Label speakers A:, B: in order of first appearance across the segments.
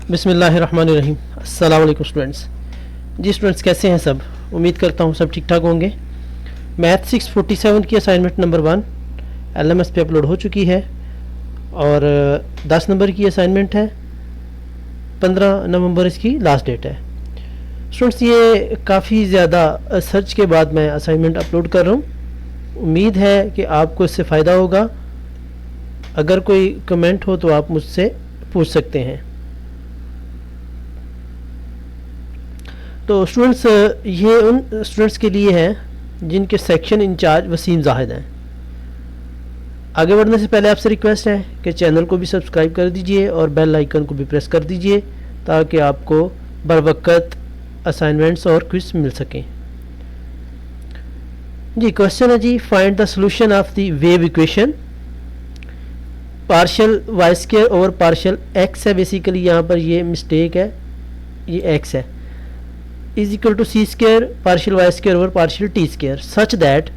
A: बिस्मिल्लाहिर्रहमानिर्रहीम। अस्सलाम वालेकुम स्टूडेंट्स। जी स्टूडेंट्स, कैसे हैं सब? उम्मीद करता हूँ सब ठीक ठाक होंगे। मैथ 647 की असाइनमेंट नंबर 1 LMS पे अपलोड हो चुकी है और 10 नंबर की असाइनमेंट है। 15 नवंबर इसकी लास्ट डेट है। स्टूडेंट्स, ये काफ़ी ज़्यादा सर्च के बाद मैं असाइनमेंट अपलोड कर रहा हूँ। उम्मीद है कि आपको इससे फ़ायदा होगा। अगर कोई कमेंट हो तो आप मुझसे पूछ सकते हैं। तो स्टूडेंट्स, ये उन स्टूडेंट्स के लिए है जिनके सेक्शन इंचार्ज वसीम जाहिद हैं। आगे बढ़ने से पहले आपसे रिक्वेस्ट है कि चैनल को भी सब्सक्राइब कर दीजिए और बेल आइकन को भी प्रेस कर दीजिए ताकि आपको बर वक्त असाइनमेंट्स और क्विज मिल सकें। जी, क्वेश्चन है जी, find the solution of the wave equation. Partial y square over partial x है। बेसिकली यहाँ पर ये मिस्टेक है, ये एक्स है। Is equal to c square partial y square over partial t square such that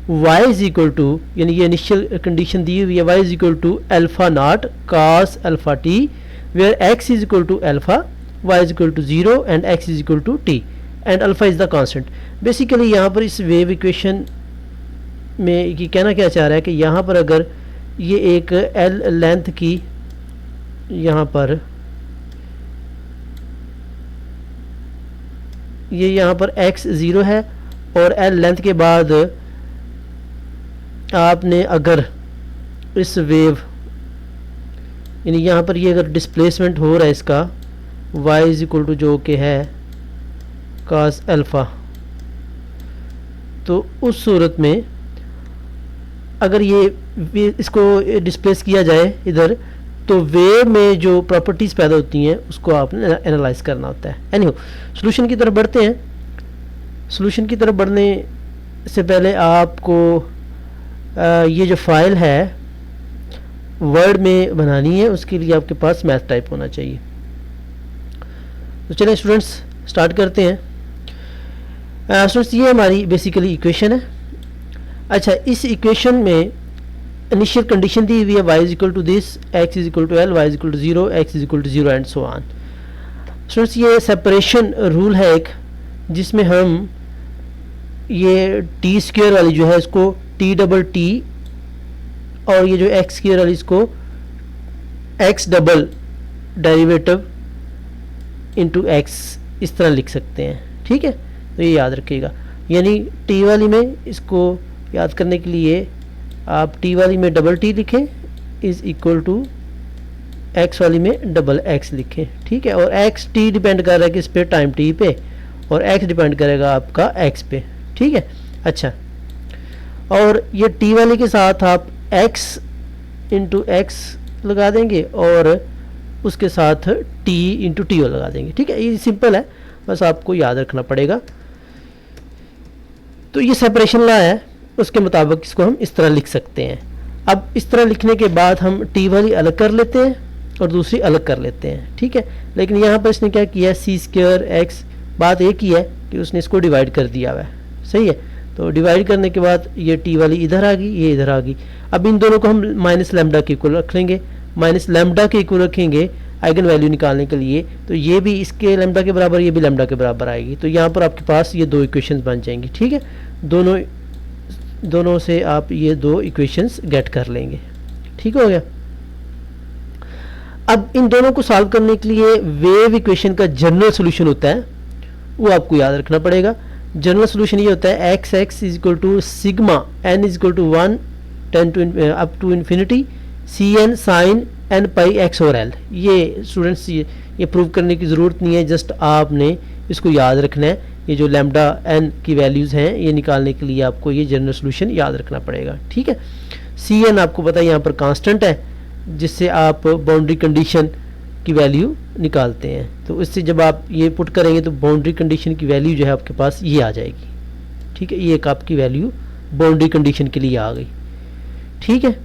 A: y is equal to, यानी ये initial condition दी हुई है, y is equal to alpha not cos alpha t where x is equal to alpha, y is equal to 0 and x is equal to t and alpha is the constant. Basically यहाँ पर इस wave equation में ये कहना क्या चाह रहा है कि यहाँ पर अगर ये एक l लेंथ की, यहाँ पर ये यहाँ पर x 0 है और l लेंथ के बाद आपने अगर इस वेव, यानी यहाँ पर ये अगर डिस्प्लेसमेंट हो रहा है इसका y इज इक्वल टू जो कि है cos अल्फ़ा, तो उस सूरत में अगर ये इसको डिस्प्लेस किया जाए इधर, तो वेव में जो प्रॉपर्टीज़ पैदा होती हैं उसको आपने एनालाइज करना होता है। एनीहो, सॉल्यूशन की तरफ बढ़ते हैं। सॉल्यूशन की तरफ बढ़ने से पहले आपको ये जो फाइल है वर्ड में बनानी है, उसके लिए आपके पास मैथ टाइप होना चाहिए। तो चलें स्टूडेंट्स, स्टार्ट करते हैं। स्टूडेंट्स, ये हमारी बेसिकली इक्वेशन है। अच्छा, इस इक्वेशन में इनिशियल कंडीशन दी हुई है y is equal to this, x is equal to l, y is equal to 0, x is equal to 0 and so on. Students, ये सेपरेशन रूल है एक, जिसमें हम ये टी स्क्वायर वाली जो है इसको टी डबल टी, और ये जो एक्स स्क्वायर वाली इसको x double derivative into x इस तरह लिख सकते हैं। ठीक है, तो ये याद रखिएगा। यानी टी वाली में इसको याद करने के लिए आप टी वाली में डबल टी लिखें इज इक्वल टू एक्स वाली में डबल एक्स लिखें। ठीक है, और एक्स टी डिपेंड कर रहा है किस पे, टाइम टी पे, और एक्स डिपेंड करेगा आपका एक्स पे। ठीक है, अच्छा, और ये टी वाले के साथ आप x इंटू एक्स लगा देंगे और उसके साथ t इंटू टी लगा देंगे। ठीक है, ये सिंपल है, बस आपको याद रखना पड़ेगा। तो ये सेपरेशन लॉ है, उसके मुताबिक इसको हम इस तरह लिख सकते हैं। अब इस तरह लिखने के बाद हम टी वाली अलग कर लेते हैं और दूसरी अलग कर लेते हैं। ठीक है, लेकिन यहाँ पर इसने क्या किया, सी स्क्वायर एक्स, बात एक ही है कि उसने इसको डिवाइड कर दिया हुआ है। सही है, तो डिवाइड करने के बाद ये टी वाली इधर आ गई, ये इधर आ गई। अब इन दोनों को हम माइनस लैम्डा के इक्वल रख लेंगे, माइनस लैम्डा के इक्वल रखेंगे आइगन वैल्यू निकालने के लिए। तो ये भी इसके लैम्डा के बराबर, ये भी लैम्डा के बराबर आएगी। तो यहाँ पर आपके पास ये दो इक्वेशंस बन जाएंगी। ठीक है, दोनों से आप ये दो इक्वेशंस गेट कर लेंगे। ठीक हो गया। अब इन दोनों को सॉल्व करने के लिए वेव इक्वेशन का जनरल सोल्यूशन होता है, वो आपको याद रखना पड़ेगा। जनरल सोल्यूशन ये होता है X X is equal to sigma N is equal to 1 10 to up to infinity C N sine N pi X और एल। ये स्टूडेंट्स, ये प्रूव करने की ज़रूरत नहीं है, जस्ट आपने इसको याद रखना है। ये जो लैम्डा एन की वैल्यूज़ हैं ये निकालने के लिए आपको ये जनरल सोल्यूशन याद रखना पड़ेगा। ठीक है, सी एन आपको पता है यहाँ पर कांस्टेंट है, जिससे आप बाउंड्री कंडीशन की वैल्यू निकालते हैं। तो इससे जब आप ये पुट करेंगे तो बाउंड्री कंडीशन की वैल्यू जो है आपके पास ये आ जाएगी। ठीक है, ये एक आपकी वैल्यू बाउंड्री कंडीशन के लिए आ गई। ठीक है,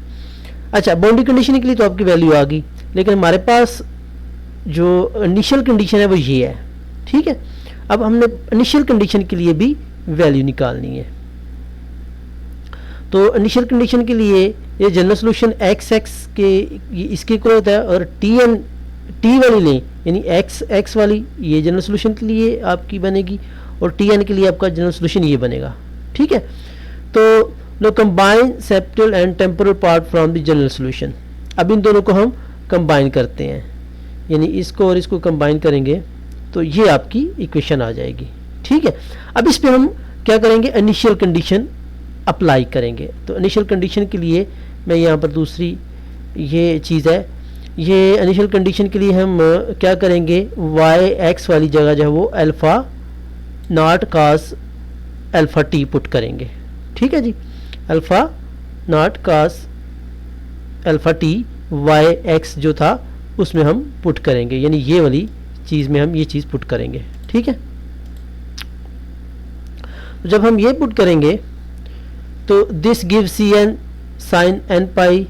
A: अच्छा, बाउंड्री कंडीशन के लिए तो आपकी वैल्यू आ गई, लेकिन हमारे पास जो इनिशियल कंडीशन है वो ये है। ठीक है, अब हमने इनिशियल कंडीशन के लिए भी वैल्यू निकालनी है। तो इनिशियल कंडीशन के लिए ये जनरल सोल्यूशन एक्स एक्स के इसके इक्वल होता है और टी एन टी वाली लें, यानी एक्स वाली ये जनरल सोल्यूशन के लिए आपकी बनेगी और टी एन के लिए आपका जनरल सोल्यूशन ये बनेगा। ठीक है, तो no combine spatial and temporal part from the general solution. अब इन दोनों को हम कंबाइन करते हैं, यानी इसको और इसको कंबाइन करेंगे तो ये आपकी इक्वेशन आ जाएगी। ठीक है, अब इस पे हम क्या करेंगे, इनिशियल कंडीशन अप्लाई करेंगे। तो इनिशियल कंडीशन के लिए मैं यहाँ पर दूसरी ये चीज़ है, ये इनिशियल कंडीशन के लिए हम क्या करेंगे, वाई एक्स वाली जगह जो है वो alpha not cos alpha t put करेंगे। ठीक है जी, alpha not cos alpha t y x जो था उसमें हम पुट करेंगे, यानी ये वाली चीज़ में हम ये चीज़ पुट करेंगे। ठीक है, तो जब हम ये पुट करेंगे तो this give C N sine N pi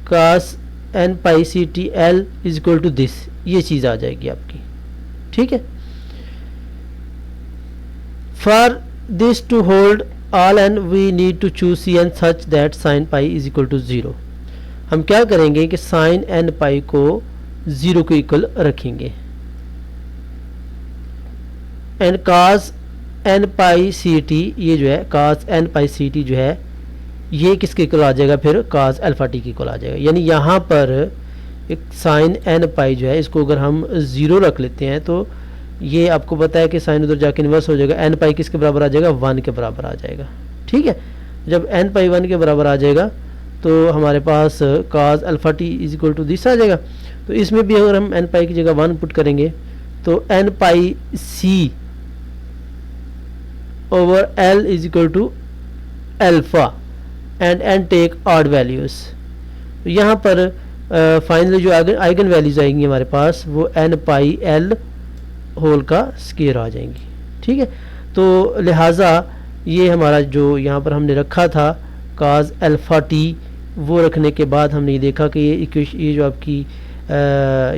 A: cos N pi C T L is equal to this, ये चीज़ आ जाएगी आपकी। ठीक है, for this to hold all N we need to choose C N such that sine pi is equal to 0। हम क्या करेंगे कि साइन एन पाई को 0 के इक्वल रखेंगे and cos N pi C T, ये जो है कास एन पाई सी टी जो है ये किसके इक्वल आ जाएगा, फिर कास अल्फ़ा टी के इक्वल आ जाएगा। यानी यहाँ पर एक साइन एन पाई जो है इसको अगर हम 0 रख लेते हैं तो ये आपको पता है कि साइन उधर जाके इन्वर्स हो जाएगा, एन पाई किसके बराबर आ जाएगा, 1 के बराबर आ जाएगा। ठीक है, जब एन पाई 1 के बराबर आ जाएगा तो हमारे पास cos alpha t is equal to this आ जाएगा। तो इसमें भी अगर हम एन पाई की जगह 1 पुट करेंगे तो N pi C over L is equal to alpha and N take odd values. यहाँ पर फाइनली जो आइगन वैल्यूज़ आएंगी हमारे पास वो एन पाई एल होल का स्क्वायर आ जाएंगी। ठीक है, तो लिहाजा ये हमारा जो यहाँ पर हमने रखा था काज अल्फ़ा टी, वो रखने के बाद हमने ये देखा कि ये जो आपकी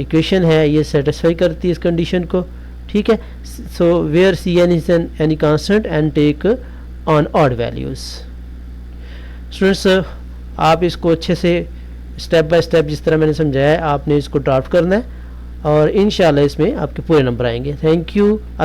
A: इक्वेशन है ये सेटिस्फाई करती है इस कंडीशन को। ठीक है, so where C N is any constant and take on odd values. Students, आप इसको अच्छे से स्टेप बाय स्टेप जिस तरह मैंने समझाया है आपने इसको ड्राफ्ट करना है और इंशाल्लाह इसमें आपके पूरे नंबर आएंगे। Thank you.